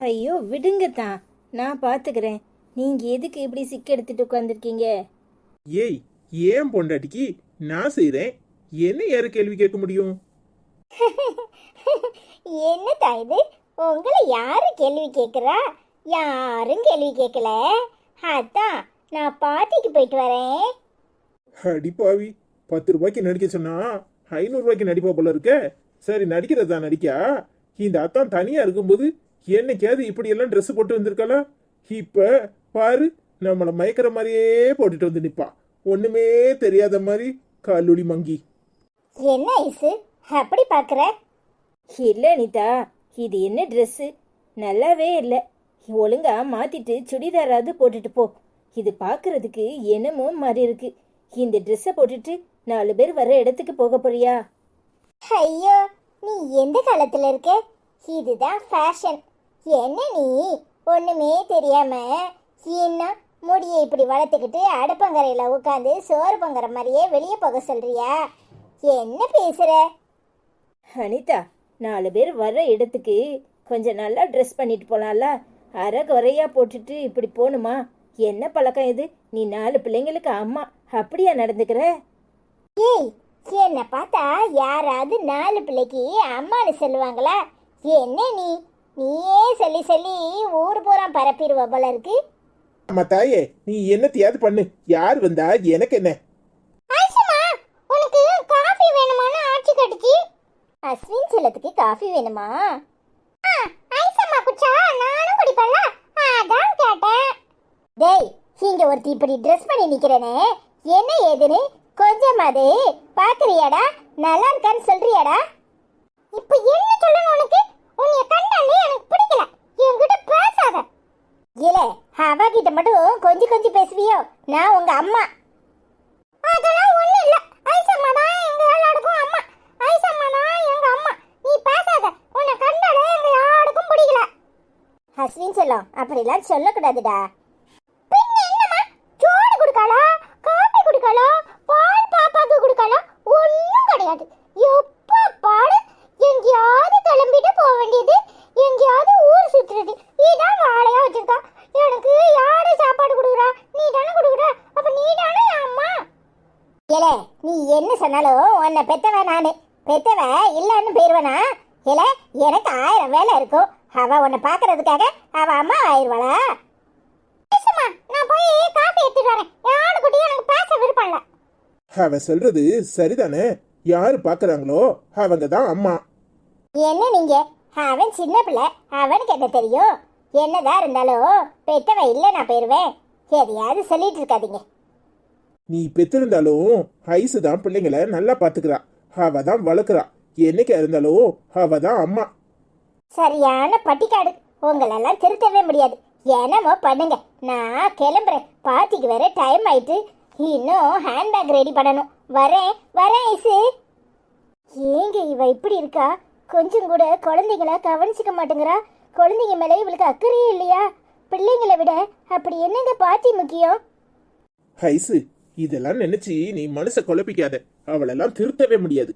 ஐயோ விடுங்கத்தான், நான் பாத்துக்கிறேன். நீங்க எதுக்கு இப்படி சிக்க எடுத்துட்டு உட்காந்துருக்கீங்க? ஏய், ஏன் பொண்டாட்டிக்கு நான் செய்றேன், என்ன யாரு கேள்வி கேட்க முடியும்? என்னடா இது? உங்களை யாரு கேள்வி கேட்குறா? யாரும் கேள்வி கேட்கல. அதான் நான் பாட்டிக்கு போயிட்டு வரேன். அடிப்பாவி, 10 ரூபாய்க்கு நடிக்க சொன்னா 500 ரூபாய்க்கு நடிப்பா போல இருக்க. சரி, நடிக்கிறதா நடிக்கா. இந்த அத்தான் தனியா இருக்கும்போது என்னைக்காவது இப்படி எல்லாம் ட்ரெஸ் போட்டு வந்திருக்காளா? இப்ப பாரு, நம்மள மயக்கிற மாதிரியே போட்டுட்டு வந்து நிப்பா. ஒண்ணுமே தெரியாத மாதிரி காலொளி மங்கி. என்ன ஐசு அப்படி பார்க்குற? இல்ல அனிதா, இது என்ன ட்ரெஸ்ஸு? நல்லாவே இல்லை. ஒழுங்கா மாத்திட்டு சுடிதாராவது போட்டுட்டு போ. இது பார்க்கறதுக்கு என்னமோ மாதிரி இருக்கு. இந்த ட்ரெஸ்ஸை போட்டுட்டு 4 பேர் வர இடத்துக்கு போக போறியா? ஐயோ, நீ எந்த காலத்துல இருக்க? இதுதான் ஃபேஷன். என்ன நீ ஒண்ணுமே தெரியாம இன்னும் முடியை இப்படி வளர்த்துக்கிட்டு அடுப்பங்கரையில உட்காந்து சோறு பொங்குற மாதிரியே வெளியே போக சொல்றியா? என்ன பேசுற? அனிதா, 4 பேர் வர்ற இடத்துக்கு கொஞ்சம் நல்லா ட்ரெஸ் பண்ணிட்டு போலாம்ல. அரை குறையா போட்டுட்டு இப்படி போகணுமா? என்ன பழக்கம் இது? நீ 4 பிள்ளைங்களுக்கு அம்மா, அப்படியா நடந்துக்கிற? ஏய், என்ன பார்த்தா யாராவது 4 பிள்ளைக்கு அம்மானு சொல்லுவாங்களா? என்ன நீயே சொல்லி சொல்லி ஊர் பூரா பரப்பிடுவ போல இருக்கு. ஆமா தாயே, நீ என்னத்தையாவது பண்ணு. யார் வந்தா எனக்கு என்ன? ஆயிஷமா, உனக்கு காஃபி வேணுமான்னு ஆட்சி கட்டுச்சு. அஸ்வின் செல்லத்துக்கு காஃபி வேணுமா? ஐசம்மா குச்சா, நானும் குடிப்பேன்ல, அதான் கேட்டேன். டேய், இங்க ஒருத்தி இப்படி ட்ரெஸ் பண்ணி நிக்கிறேனே, என்ன ஏதுன்னு கொஞ்சமாது பாக்குறியாடா? நல்லா இருக்கான்னு சொல்றியாடா? இப்ப என்ன சொல்லணும் உனக்கு? உன்னைய கண்டாலே எனக்கு பிடிக்கல. என்கிட்ட பேசாத. இல்ல, அவகிட்ட மட்டும் கொஞ்சம் கொஞ்சம் பேசுவியோ? நான் உங்க அம்மா. அதெல்லாம் ஒண்ணு இல்ல. ஐசம்மா தான் எங்க எல்லாருக்கும் அம்மா. ஐசம்மா தான் எங்க அம்மா. நீ பேசாத. உன்னை கண்டாலே எங்க யாருக்கும் பிடிக்கல. அஸ்வின் செல்லம், அப்படிலாம் சொல்லக்கூடாதுடா. பின்ன என்னம்மா? சோறு குடுக்காளா, காபி குடுக்காளா, பால் பாப்பாக்கு குடுக்காளா? ஒண்ணும் கிடையாது. எப்ப பாடு எங்கேயாவது கிளம்பிட்டு போக வேண்டியது, எங்கேயாவது ஊர் சுத்துறது, இதான் வேலையா வச்சிருக்கா. எனக்கு யாரு சாப்பாடு கொடுக்குறா? நீ தானே கொடுக்குற. அப்ப நீ தானே என் அம்மா. ஏலே, நீ என்ன சொன்னாலும் உன்னை பெத்தவ நானு. பெத்தவ இல்லன்னு போயிருவனா? ஏல, எனக்கு 1000 வேலை இருக்கும். அவ உன்னை பாக்குறதுக்காக அவ அம்மா ஆயிருவாளா? நான் போய் காஃபி எடுத்துட்டு வரேன். யாரு குட்டி எனக்கு பேச விருப்பம் இல்ல. அவ சொல்றது சரிதானே? யாரு பாக்குறாங்களோ அவங்க தான் அம்மா. என்ன நீங்க? அவன் சின்ன பிள்ளை, அவனுக்கு என்ன தெரியும்? என்னதான் இருந்தாலும் பெத்தவ இல்ல நான் போயிருவேன். எதையாவது சொல்லிட்டு இருக்காதீங்க. நீ பெற்றிருந்தாலும் ஐசு தான் பிள்ளைங்களை நல்லா பாத்துக்கிறா. அவ தான் வளர்க்குறா. என்னைக்கா இருந்தாலும் அவ தான் அம்மா. சரியான பட்டிக்காடு. உங்களெல்லாம் திருத்தவே முடியாது. என்னமோ பண்ணுங்க, நான் கிளம்புறேன். பார்ட்டிக்கு வேற டைம் ஆயிட்டு. இன்னும் ஹேண்ட்பேக் ரெடி பண்ணணும். வரேன் வரேன் ஐசு. ஏங்க இவ இப்படி இருக்கா? கொஞ்சம் கூட குழந்தைங்கள கவனிச்சுக்க மாட்டேங்கிறா. குழந்தைங்க மேலே இவளுக்கு அக்கறையே இல்லையா? பிள்ளைங்களை விட அப்படி என்னங்க பார்ட்டி முக்கியம்? ஐசு, இதெல்லாம் நினைச்சு நீ மனசை குழப்பிக்காத. அவளெல்லாம் திருத்தவே முடியாது.